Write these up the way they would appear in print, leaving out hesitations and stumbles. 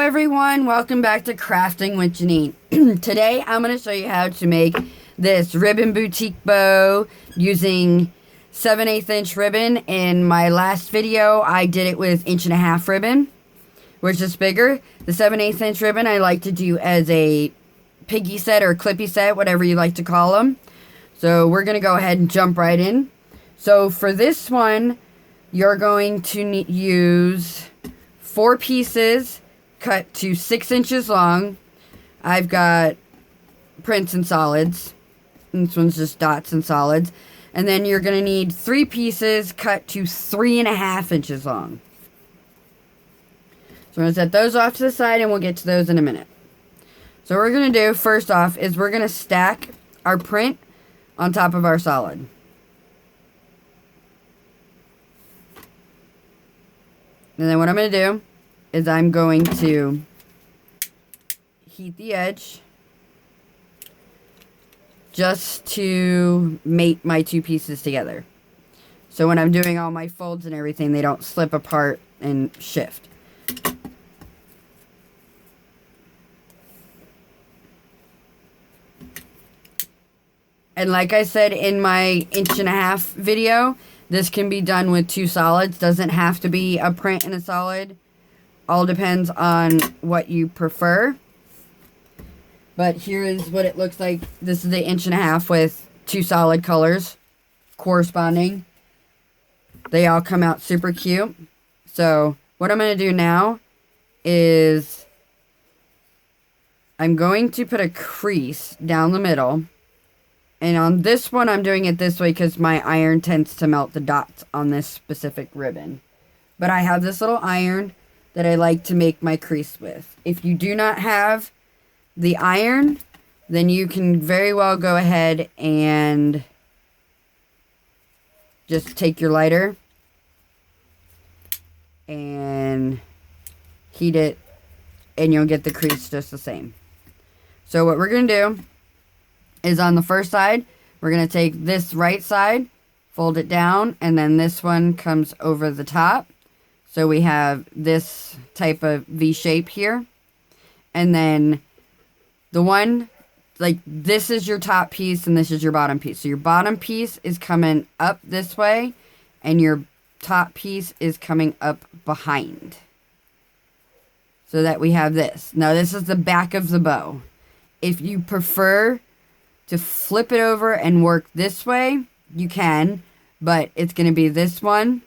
everyone, welcome back to Crafting with Jeanine. Today I'm going to show you how to make this ribbon boutique bow using 7/8 inch ribbon. In my last video I did it with 1.5 inch ribbon, which is bigger. The 7/8 inch ribbon I like to do as a piggy set or clippy set, whatever you like to call them. So we're going to go ahead and jump right in. So for this one you're going to use 4 pieces cut to 6 inches long. I've got prints and solids. This one's just dots and solids. And then you're going to need 3 pieces cut to 3.5 inches long. So we're going to set those off to the side and we'll get to those in a minute. So what we're going to do first off is we're going to stack our print on top of our solid. And then what I'm going to do is I'm going to heat the edge just to mate my 2 pieces together. So when I'm doing all my folds and everything, they don't slip apart and shift. And like I said in my 1.5 inch video, this can be done with 2 solids. Doesn't have to be a print and a solid. All depends on what you prefer. But here is what it looks like. This is the 1.5 inch with 2 solid colors corresponding. They all come out super cute. So what I'm going to do now is I'm going to put a crease down the middle. And on this one I'm doing it this way because my iron tends to melt the dots on this specific ribbon. But I have this little iron that I like to make my crease with. If you do not have the iron, then you can very well go ahead and just take your lighter and heat it and you'll get the crease just the same. So what we're going to do is on the first side, we're going to take this right side, fold it down, and then this one comes over the top. So we have this type of V shape here. And then the one, like this is your top piece and this is your bottom piece. So your bottom piece is coming up this way and your top piece is coming up behind. So that we have this. Now this is the back of the bow. If you prefer to flip it over and work this way, you can. But it's going to be this one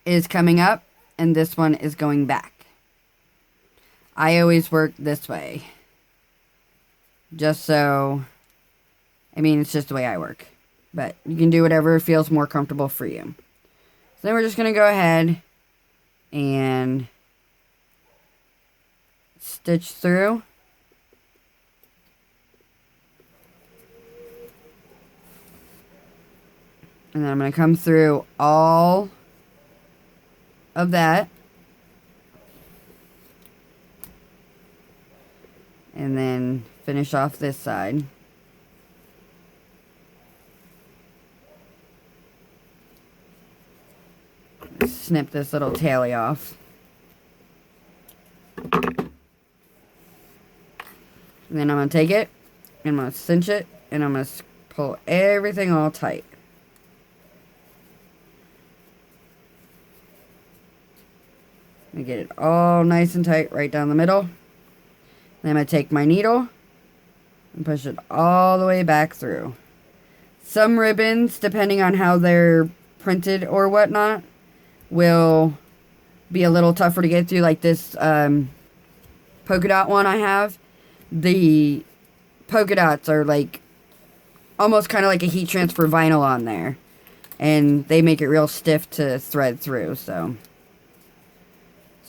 is coming up and this one is going back. I always work this way. Just so, I mean, it's just the way I work. But you can do whatever feels more comfortable for you. So then we're just going to go ahead and stitch through. And then I'm going to come through all of that. And then finish off this side. Snip this little taily off. And then I'm going to take it, and I'm going to cinch it, and I'm going to pull everything all tight. And get it all nice and tight right down the middle. Then I'm going to take my needle and push it all the way back through. Some ribbons, depending on how they're printed or whatnot, will be a little tougher to get through. Like this polka dot one I have. The polka dots are like almost kind of like a heat transfer vinyl on there. And they make it real stiff to thread through. So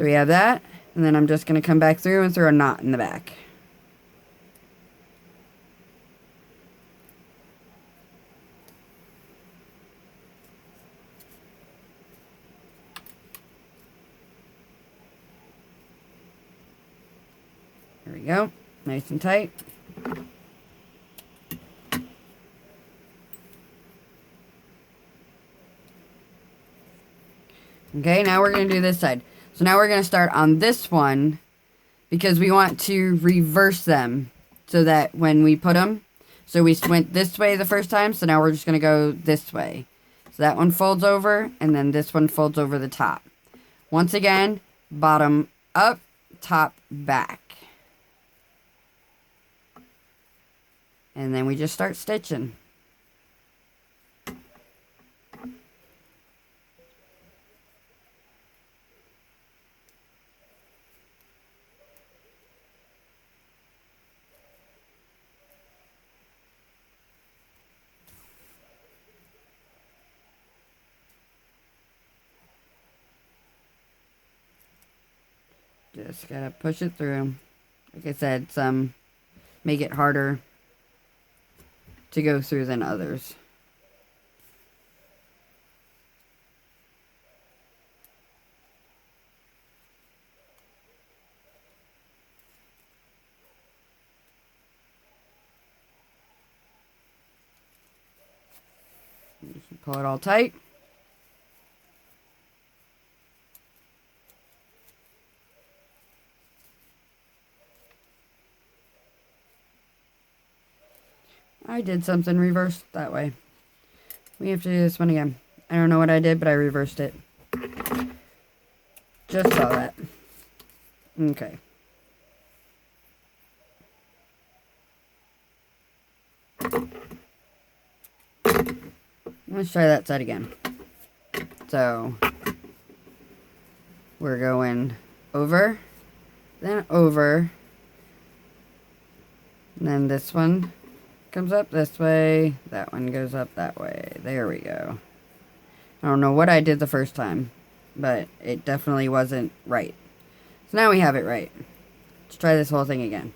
we have that. And then I'm just going to come back through and throw a knot in the back. There we go. Nice and tight. Okay, now we're going to do this side. So now we're going to start on this one because we want to reverse them so that when we put them, so we went this way the first time, so now we're just going to go this way. So that one folds over, and then this one folds over the top. Once again, bottom up, top back. And then we just start stitching. Just gotta push it through. Like I said, some make it harder to go through than others. Just pull it all tight. I did something reversed that way. We have to do this one again. I don't know what I did, but I reversed it. Just saw that. Okay. Let's try that side again. So, we're going over, then over, and then this one comes up this way, that one goes up that way. There we go. I don't know what I did the first time, but it definitely wasn't right. So now we have it right. Let's try this whole thing again.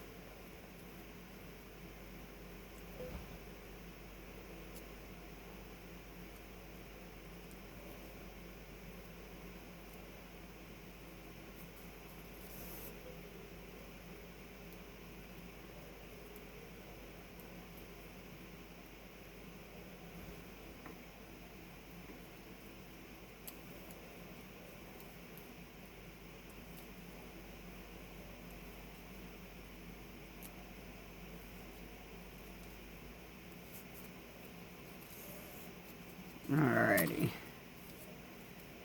Alrighty.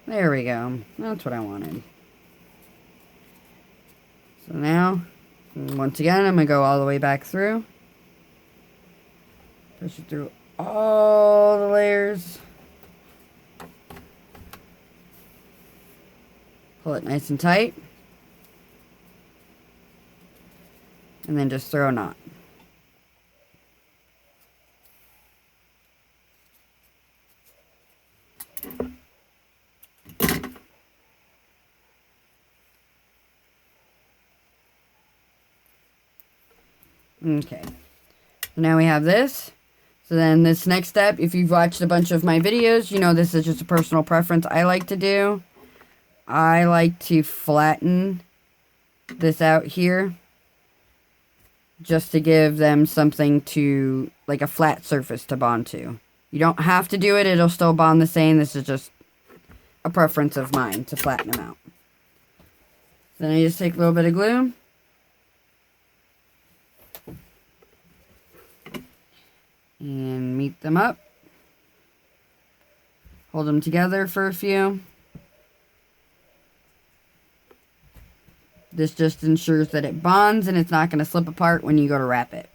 There we go. That's what I wanted. So now, once again, I'm going to go all the way back through. Push it through all the layers. Pull it nice and tight. And then just throw a knot. Okay, so now we have this. So then this next step, if you've watched a bunch of my videos, you know this is just a personal preference I like to do. I like to flatten this out here just to give them something to, like a flat surface to bond to. You don't have to do it, it'll still bond the same. This is just a preference of mine to flatten them out. Then I just take a little bit of glue. And meet them up. Hold them together for a few. This just ensures that it bonds and it's not going to slip apart when you go to wrap it.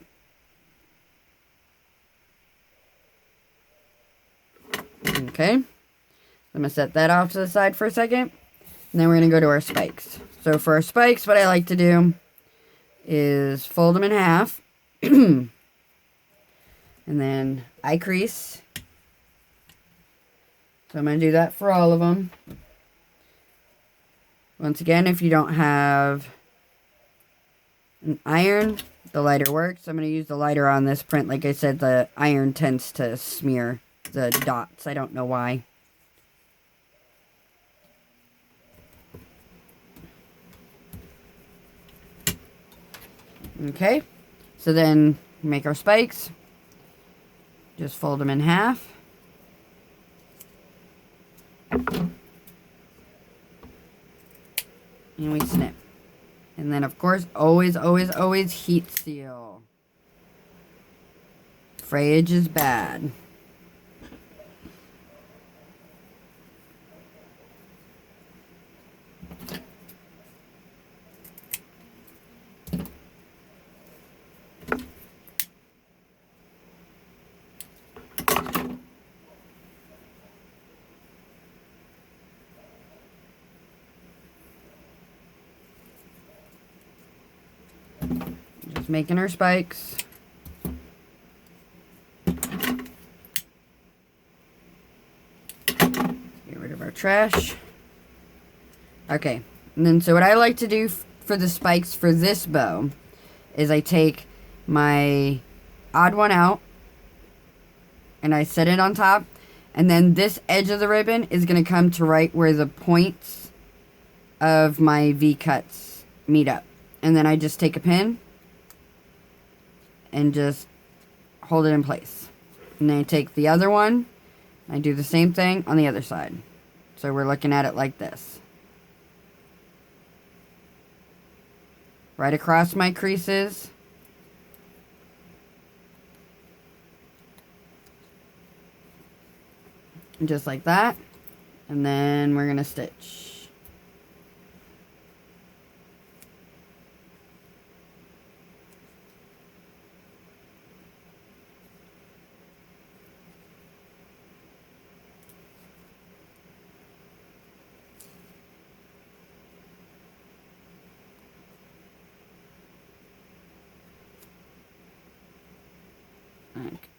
Okay. I'm going to set that off to the side for a second. And then we're going to go to our spikes. So for our spikes, what I like to do is fold them in half. And then I crease. So I'm going to do that for all of them. Once again, if you don't have an iron, the lighter works. I'm going to use the lighter on this print. Like I said, the iron tends to smear the dots. I don't know why. Okay. So then make our spikes. Just fold them in half. And we snip. And then, of course, always, always, always heat seal. Frayage is bad. Just making our spikes. Get rid of our trash. Okay, and then so what I like to do for the spikes for this bow is I take my odd one out and I set it on top, and then this edge of the ribbon is going to come to right where the points of my V-cuts meet up. And then I just take a pin and just hold it in place. And then I take the other one, I do the same thing on the other side. So we're looking at it like this. Right across my creases. Just like that. And then we're going to stitch.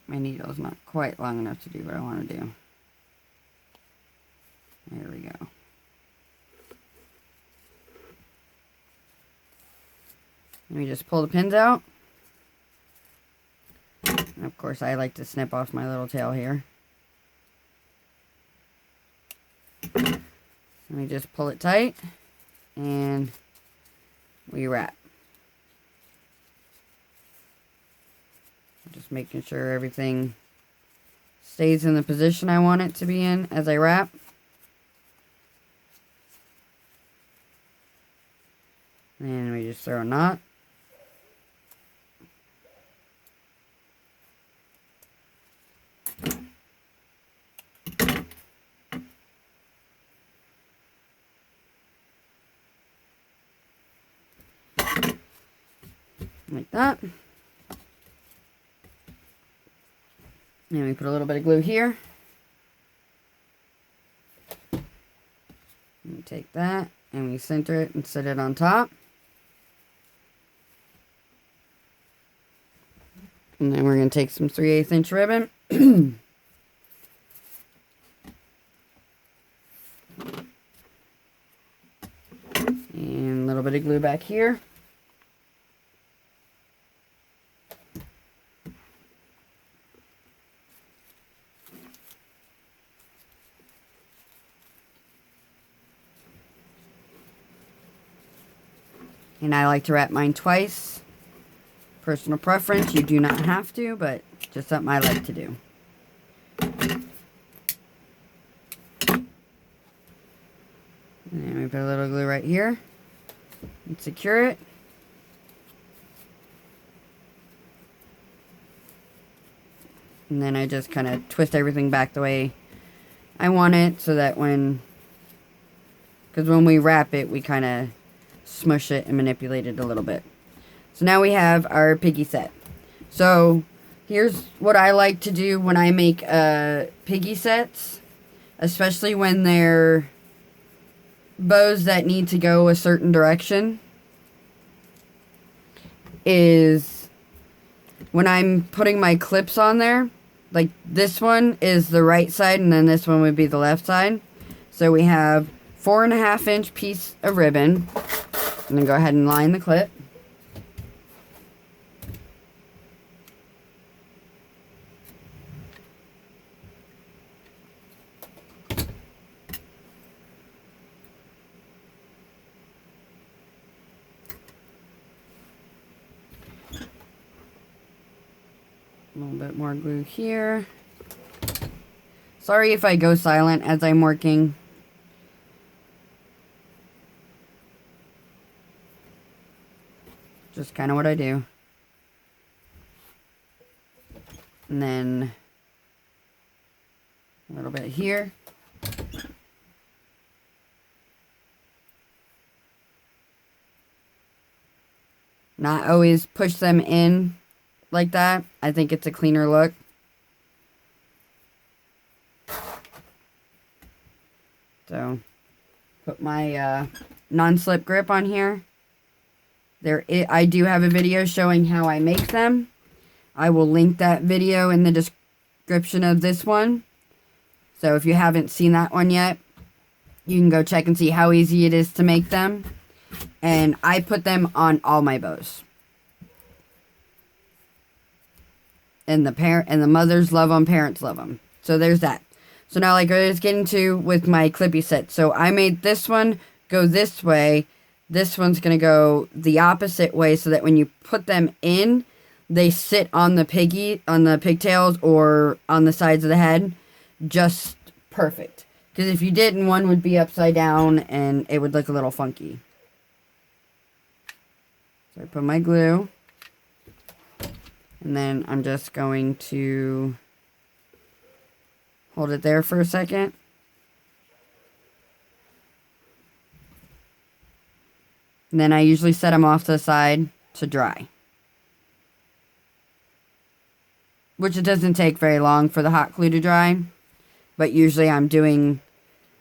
My needle's not quite long enough to do what I want to do. There we go. Let me just pull the pins out. And of course, I like to snip off my little tail here. Let me just pull it tight and we wrap. Just making sure everything stays in the position I want it to be in as I wrap. And we just throw a knot. Like that. And we put a little bit of glue here. And we take that and we center it and set it on top. And then we're going to take some 3/8 inch ribbon. And a little bit of glue back here. And I like to wrap mine twice. Personal preference, you do not have to, but just something I like to do. And we put a little glue right here and secure it. And then I just kind of twist everything back the way I want it, so that because when we wrap it, we kind of smush it and manipulate it a little bit. So now we have our piggy set. So here's what I like to do when I make piggy sets, especially when they're bows that need to go a certain direction, is when I'm putting my clips on there, like this one is the right side and then this one would be the left side. So we have 4.5 inch piece of ribbon. I'm going to go ahead and line the clip. A little bit more glue here. Sorry if I go silent as I'm working. just kind of what I do. And then a little bit here. Not always push them in like that. I think it's a cleaner look. So, put my non-slip grip on here. I do have a video showing how I make them. I will link that video in the description of this one. So if you haven't seen that one yet, you can go check and see how easy it is to make them. And I put them on all my bows. And the mothers love them, parents love them. So there's that. So now, like I was getting to with my clippy set. So I made this one go this way. This one's going to go the opposite way so that when you put them in, they sit on the pigtails or on the sides of the head. Just perfect. Because if you didn't, one would be upside down and it would look a little funky. So I put my glue. And then I'm just going to hold it there for a second. And then I usually set them off to the side to dry. Which it doesn't take very long for the hot glue to dry. But usually I'm doing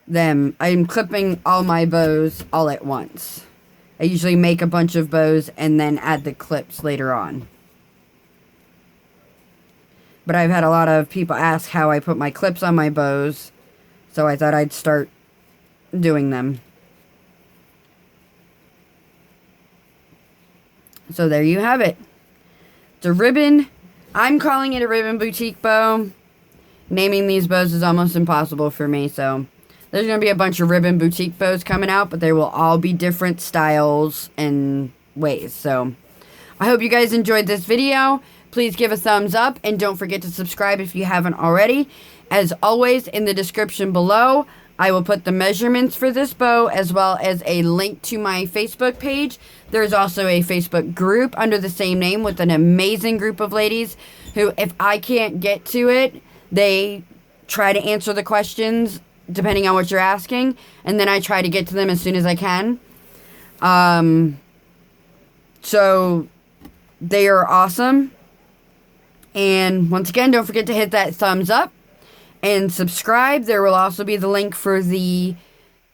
them. I'm clipping all my bows all at once. I usually make a bunch of bows and then add the clips later on. But I've had a lot of people ask how I put my clips on my bows. So I thought I'd start doing them. So there you have it. It's a ribbon. I'm calling it a ribbon boutique bow. Naming these bows is almost impossible for me. So there's going to be a bunch of ribbon boutique bows coming out. But they will all be different styles and ways. So I hope you guys enjoyed this video. Please give a thumbs up. And don't forget to subscribe if you haven't already. As always, in the description below, I will put the measurements for this bow as well as a link to my Facebook page. There's also a Facebook group under the same name with an amazing group of ladies who, if I can't get to it, they try to answer the questions depending on what you're asking. And then I try to get to them as soon as I can. So they are awesome. And once again, don't forget to hit that thumbs up. And subscribe. There will also be the link for the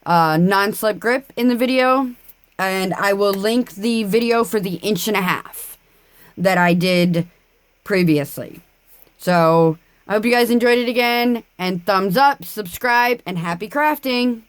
non-slip grip in the video. And I will link the video for the 1.5" that I did previously. So I hope you guys enjoyed it again. And thumbs up, subscribe, and happy crafting.